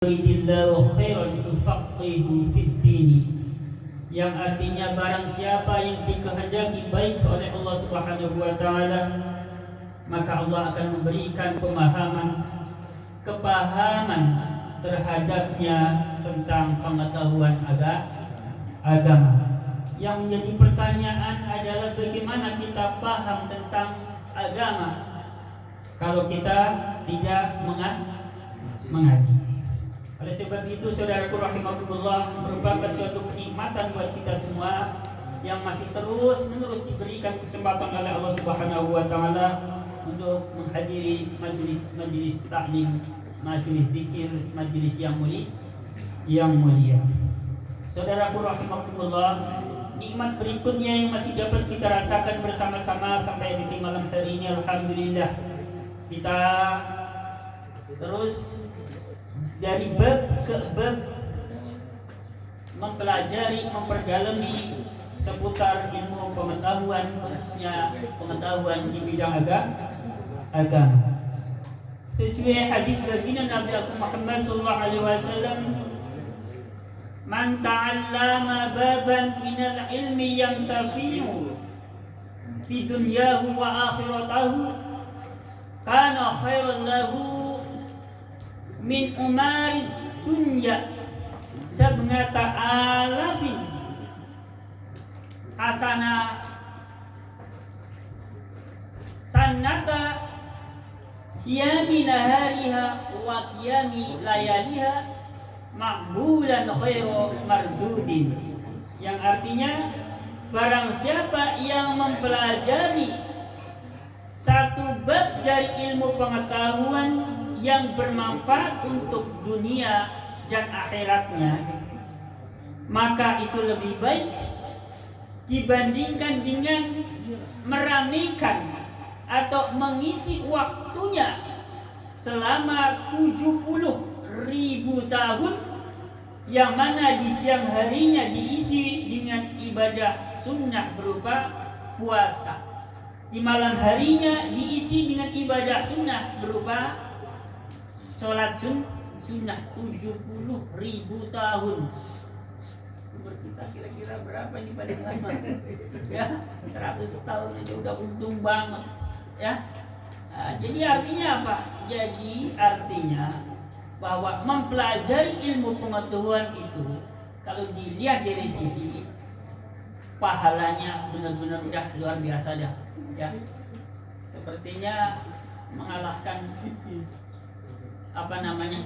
Yuridillahu khairan yufaqihu fid-din, yang artinya barang siapa yang dikehendaki baik oleh Allah Subhanahu wa taala, maka Allah akan memberikan kepahaman terhadapnya tentang pengetahuan agama. Yang menjadi pertanyaan adalah bagaimana kita paham tentang agama kalau kita tidak mengaji. Oleh sebab itu, saudaraku rahimakumullah, merupakan suatu kenikmatan buat kita semua yang masih terus-menerus diberikan kesempatan oleh Allah Subhanahu wa taala untuk menghadiri majelis taklim, majelis zikir, majelis yang mulia. Saudaraku rahimakumullah, nikmat berikutnya yang masih dapat kita rasakan bersama-sama sampai di malam hari ini, alhamdulillah, kita terus dari bab ke bab mempelajari, memperdalami seputar ilmu pengetahuan, khususnya pengetahuan di bidang agama. Sesuai hadis baginda Nabi Muhammad sallallahu alaihi wasallam, "Man ta'allama baban minal ilmi yantafi'u fi dunyahu wa akhiratahu, kana khairan lahu min umarid dunya sabnata alafin hasana sannata siyami nahariha wa qiyami layaliha makbulan khairu mardudin." Yang artinya, barang siapa yang mempelajari satu bab dari ilmu pengetahuan yang bermanfaat untuk dunia dan akhiratnya, maka itu lebih baik dibandingkan dengan meramaikan atau mengisi waktunya selama 70.000 tahun, yang mana di siang harinya diisi dengan ibadah sunnah berupa puasa, di malam harinya diisi dengan ibadah sunnah berupa sholat sunnah 70.000 tahun. Kita kira-kira berapa ini paling lama? Ya, 100 tahun aja udah untung banget. Ya. Nah, jadi artinya apa? Jadi artinya bahwa mempelajari ilmu pengetahuan itu, kalau dilihat dari sisi pahalanya benar-benar udah luar biasa dah. Ya. Sepertinya mengalahkan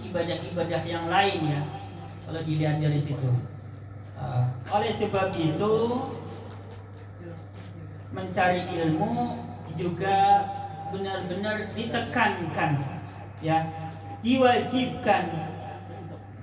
ibadah-ibadah yang lain, ya, kalau dilihat dari situ. Oleh sebab itu, mencari ilmu juga benar-benar ditekankan, ya, diwajibkan,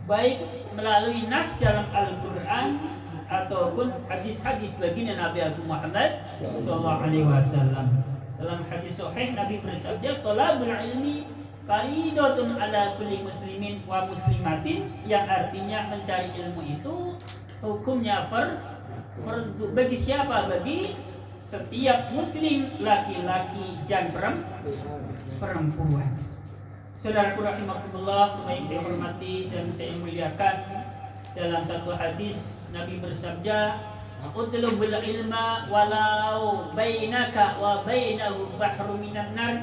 baik melalui nas dalam Al-Quran ataupun hadis-hadis baginda Nabi Muhammad sallallahu alaihi wasallam. Dalam hadis sahih Nabi bersabda, "Thalabul ilmi faridatun ala kulli muslimin wa muslimatin," yang artinya mencari ilmu itu hukumnya fardu bagi siapa? Bagi setiap muslim, laki-laki dan perempuan. Saudaraku rahimakumullah, semua yang saya hormati dan saya muliakan, dalam satu hadis Nabi bersabda, "Utlubul ilma walau bainaka wa bainahu bahru minan nar,"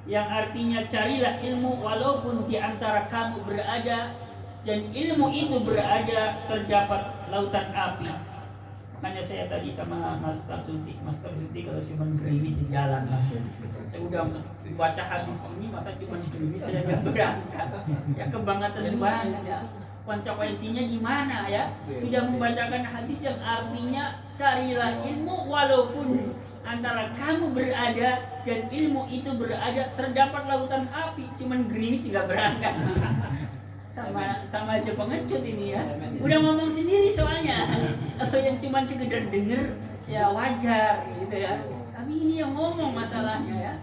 yang artinya carilah ilmu walaupun di antara kamu berada dan ilmu itu berada terdapat lautan api. Makanya saya tadi sama Master Sunti kalau cuma gerimis jalan lah. Saya udah baca hadis ini, masa cuma gerimis saya nggak berangkat. Ya kebangetan banget ya. Konsekuensinya gimana ya? Sudah membacakan hadis yang artinya carilah ilmu walaupun antara kamu berada dan ilmu itu berada terdapat lautan api, cuman gerimis nggak berangkat. sama aja pengecut ini ya. Udah ngomong sendiri soalnya. Kalau yang cuman sekedar denger ya wajar gitu ya. Tapi ini yang ngomong masalahnya ya.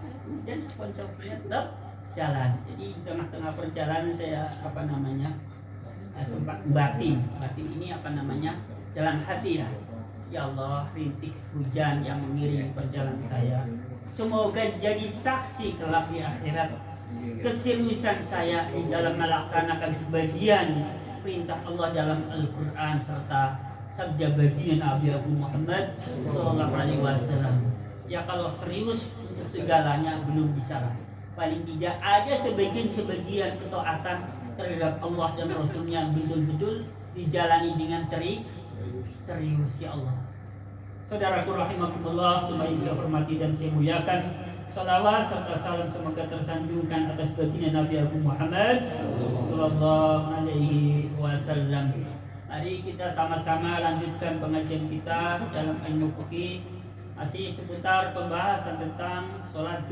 Dan konsepnya tetap jalan. Jadi di tengah-tengah perjalanan saya sempat batin ini dalam hati ya. Ya Allah, rintik hujan yang mengiringi perjalanan saya, semoga jadi saksi kelak di akhirat keseriusan saya di dalam melaksanakan sebagian perintah Allah dalam Al-Quran serta sabda baginda Nabi Muhammad SAW. Ya kalau serius untuk segalanya belum bisa. Paling tidak ada sebagian ketaatan terhadap Allah dan Rasulnya betul-betul dijalani dengan serius ya Allah. Saudaraku rahimakumullah, semua yang saya hormati dan saya muliakan, salawat serta salam semoga tersanjungkan atas baginda Nabi Muhammad sallallahu alaihi wasallam. Mari kita sama-sama lanjutkan pengajian kita dalam ilmu fikih, masih seputar pembahasan tentang sholat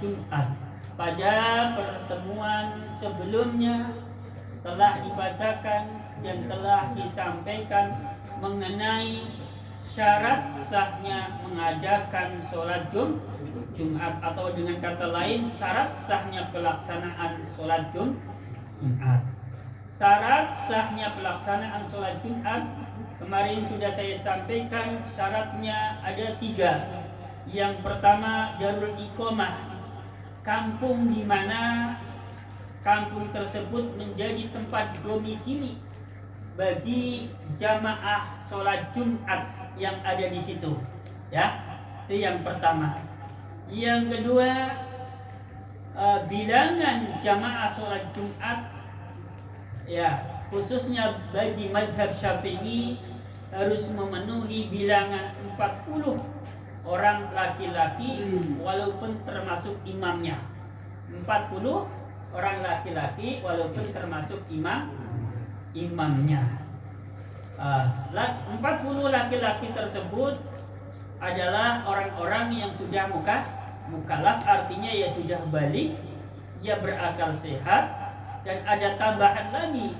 Jumat. Pada pertemuan sebelumnya telah dibacakan dan telah disampaikan mengenai syarat sahnya mengadakan sholat Jumat, atau dengan kata lain syarat sahnya pelaksanaan sholat Jumat. Syarat sahnya pelaksanaan sholat Jumat kemarin sudah saya sampaikan, syaratnya ada 3. Yang pertama darul iqamah, kampung di mana kampung tersebut menjadi tempat domisili bagi jamaah sholat Jumat yang ada di situ. Ya, itu yang pertama. Yang kedua, bilangan jamaah sholat Jumat, ya khususnya bagi mazhab Syafi'i harus memenuhi bilangan 40 orang laki-laki walaupun termasuk imamnya. 40 orang laki-laki walaupun termasuk imamnya. 40 laki-laki tersebut adalah orang-orang yang sudah mukallaf, artinya ya sudah balik, ya berakal sehat, dan ada tambahan lagi,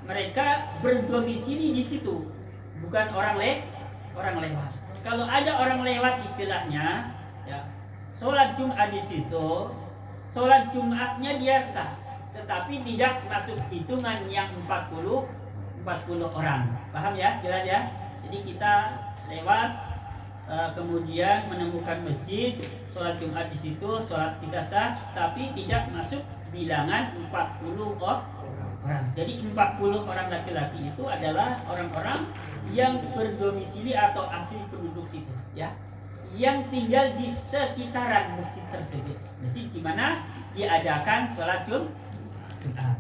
mereka berdomisili di situ, bukan orang lewat. Kalau ada orang lewat istilahnya, ya sholat Jumat di situ, sholat Jumatnya biasa, tetapi tidak masuk hitungan yang 40 orang. Paham ya? Jelas ya? Jadi kita lewat, kemudian menemukan masjid, sholat Jumat di situ, sholat kita sah, tapi tidak masuk bilangan 40 orang. Jadi 40 orang laki-laki itu adalah orang-orang yang berdomisili atau asli penduduk situ, ya, yang tinggal di sekitaran masjid tersebut, masjid di mana diadakan sholat Jumat.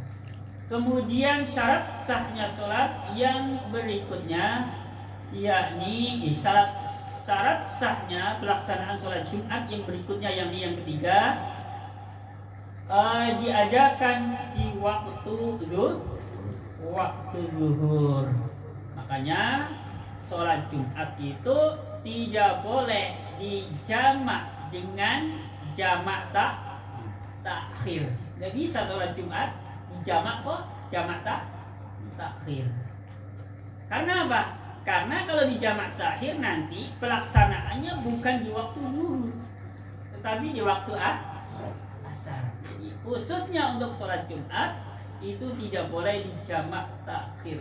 Kemudian syarat sahnya sholat yang berikutnya, yakni syarat sahnya pelaksanaan sholat Jumat yang berikutnya, yang ketiga, diadakan di waktu zuhur. Makanya sholat Jumat itu tidak boleh dijamak dengan jamak takhir. Nggak bisa sholat Jumat dijamak takhir. Karena apa? Karena kalau dijamak takhir nanti pelaksanaannya bukan di waktu zuhur, tetapi di waktu asar. Khususnya untuk sholat Jumat itu tidak boleh dijamak takhir.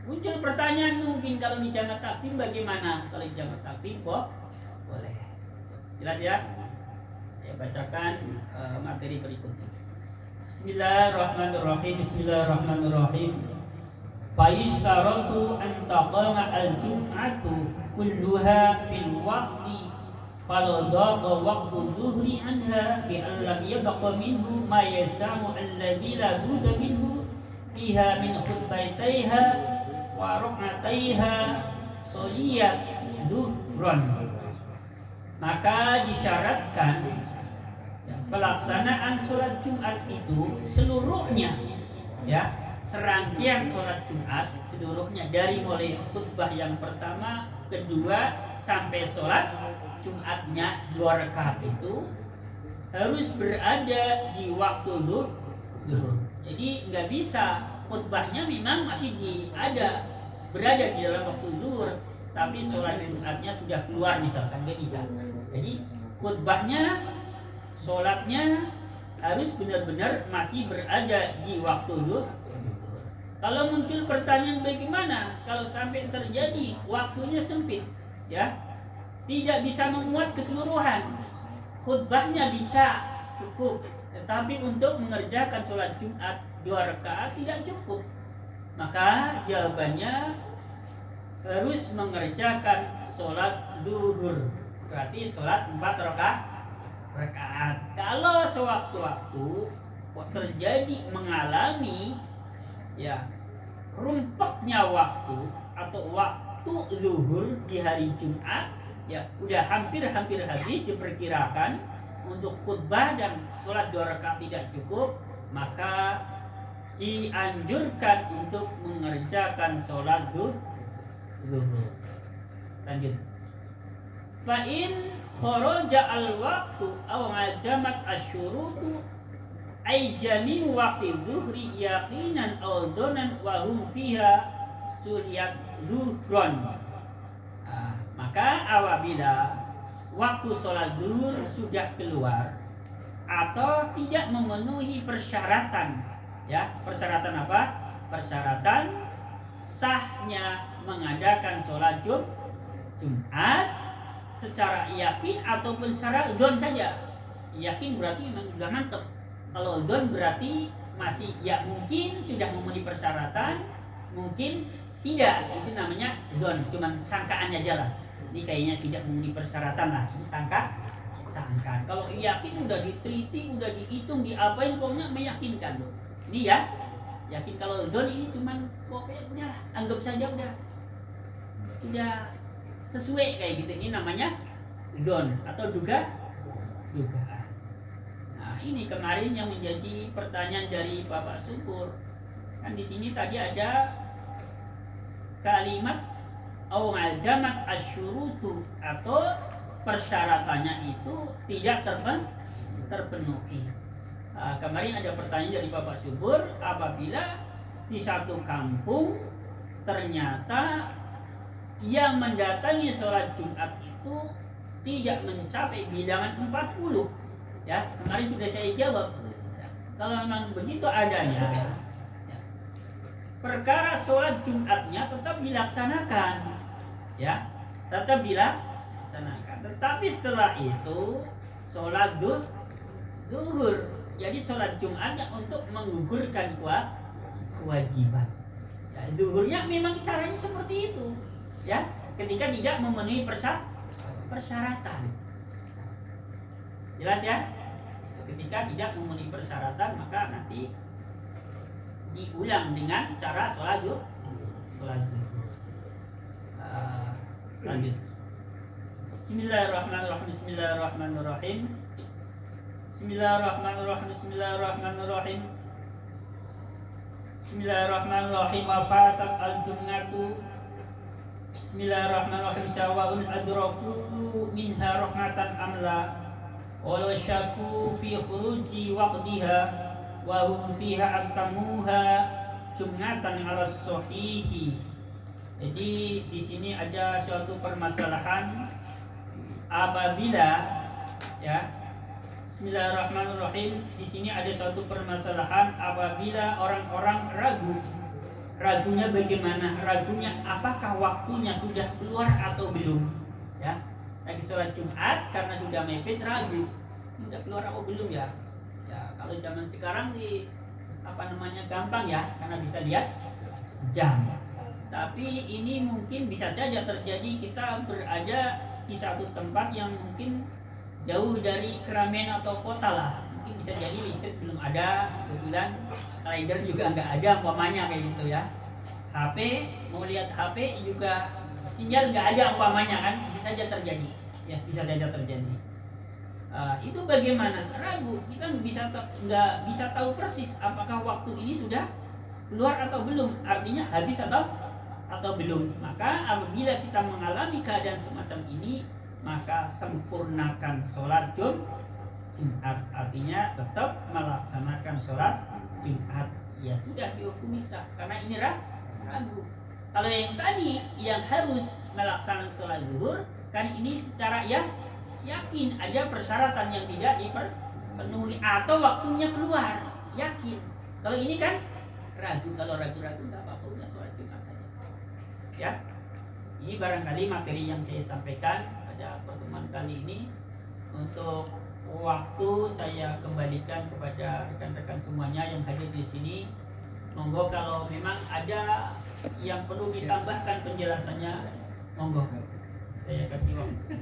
Muncul pertanyaan mungkin, kalau dijamak takhir bagaimana? Kalau dijamak takhir boleh. Jelas ya? Saya bacakan materi berikutnya. Bismillahirrahmanirrahim. Fayishtaratu an taqama al-jum'atu kulluha fil waqti Kalau dhaqa waqtu dhuhri anha bi an lam yabqa minhu ma yasamu alladhi la budda minhu fiha min khutbataiha wa ruk'ataiha soliyat dhuhran. Maka disyaratkan pelaksanaan sholat Jumat itu seluruhnya, ya, serangkaian sholat Jumat seluruhnya dari mulai khutbah yang pertama, kedua sampai sholat Jumatnya 2 rakaat itu harus berada di waktu zuhur. Jadi nggak bisa khutbahnya memang masih berada di dalam waktu zuhur, tapi sholat Jumatnya sudah keluar misalkan, nggak bisa. Jadi khutbahnya, sholatnya harus benar-benar masih berada di waktu zuhur. Kalau muncul pertanyaan bagaimana kalau sampai terjadi waktunya sempit, ya, tidak bisa memuat keseluruhan, khutbahnya bisa cukup. Tetapi untuk mengerjakan sholat Jumat 2 rakaat tidak cukup. Maka jawabannya harus mengerjakan sholat zuhur. Berarti sholat 4 rakaat. Kalau sewaktu-waktu terjadi mengalami ya rumpeknya waktu atau waktu zuhur di hari Jumat, ya udah hampir habis diperkirakan untuk khutbah dan sholat 2 rakaat tidak cukup, maka dianjurkan untuk mengerjakan sholat zuhur. Lanjut. Fa in kharaja al-waqtu aw adamat asyurutu ay jami waqti zuhri yaqinan aw donan wa hum fiha suryat zuhron. Maka apabila waktu sholat zuhur sudah keluar atau tidak memenuhi persyaratan, ya persyaratan apa? Persyaratan sahnya mengadakan sholat Jumat secara yakin ataupun secara dzon saja. Yakin berarti memang sudah mantap. Kalau dzon berarti masih ya mungkin sudah memenuhi persyaratan, mungkin tidak. Itu namanya dzon, cuman sangkaannya aja lah. Ini kayaknya tidak memenuhi persyaratan lah. Ini sangka. Kalau yakin udah diteliti, udah dihitung, diapain, pokoknya meyakinkan loh. Ini ya yakin. Kalau dzon ini cuman pokoknya udah anggap saja udah sesuai kayak gitu. Ini namanya dzon atau dugaan. Nah, ini kemarin yang menjadi pertanyaan dari Bapak Subur. Kan di sini tadi ada kalimat au azamat asyurutu atau persyaratannya itu tidak terpenuhi. Nah, kemarin ada pertanyaan dari Bapak Subur, apabila di satu kampung ternyata yang mendatangi sholat Jumat itu tidak mencapai bilangan 40. Ya, kemarin sudah saya jawab. Kalau memang begitu adanya, perkara sholat Jumatnya tetap dilaksanakan, ya, tetap dilaksanakan. Tetapi setelah itu sholat zuhur. Jadi sholat Jumatnya untuk menggugurkan kewajiban. Ya, zuhurnya memang caranya seperti itu. Ya, ketika tidak memenuhi persyaratan. Jelas ya? Ketika tidak memenuhi persyaratan, maka nanti diulang dengan cara sholat zuhur. Lanjut. Bismillahirrahmanirrahim. Bismillahirrahmanirrahim. Wafatat al-jum'atu. Bismillahirrahmanirrahim. Syawa'un adraku minha rahmatan amla walau syaku fi khuruji waqtiha wa hum fiha atamuha jum'atan ala sahihi. Jadi di sini ada suatu permasalahan apabila ya Bismillahirrahmanirrahim. Di sini ada suatu permasalahan apabila orang-orang ragunya bagaimana? Ragunya apakah waktunya sudah keluar atau belum? Ya, lagi sholat Jumat karena sudah mepet ragu, sudah keluar atau belum ya? Ya, kalau zaman sekarang sih gampang ya, karena bisa lihat jam. Tapi ini mungkin bisa saja terjadi kita berada di satu tempat yang mungkin jauh dari keramaian atau kota lah. Mungkin bisa jadi listrik belum ada, kebetulan rider juga nggak ada umpamanya kayak gitu ya. HP, mau lihat HP juga sinyal nggak ada umpamanya kan, bisa saja terjadi. Ya, bisa saja terjadi. Itu bagaimana? Ragu, kita nggak bisa tahu persis apakah waktu ini sudah keluar atau belum. Artinya habis atau belum. Maka apabila kita mengalami keadaan semacam ini, maka sempurnakan sholat Jumat. Artinya tetap melaksanakan sholat Jumat. Ya sudah dihukum sah karena ini ragu. Kalau yang tadi yang harus melaksanakan sholat zuhur, kan ini secara yakin ada persyaratan yang tidak dipenuhi atau waktunya keluar, yakin. Kalau ini kan ragu. Kalau ragu-ragu nggak apa-apa, udah sholat Jumat saja. Ya, ini barangkali materi yang saya sampaikan pada pertemuan kali ini untuk waktu saya kembalikan kepada rekan-rekan semuanya yang hadir di sini. Monggo kalau memang ada yang perlu ditambahkan penjelasannya, monggo saya kasih waktu.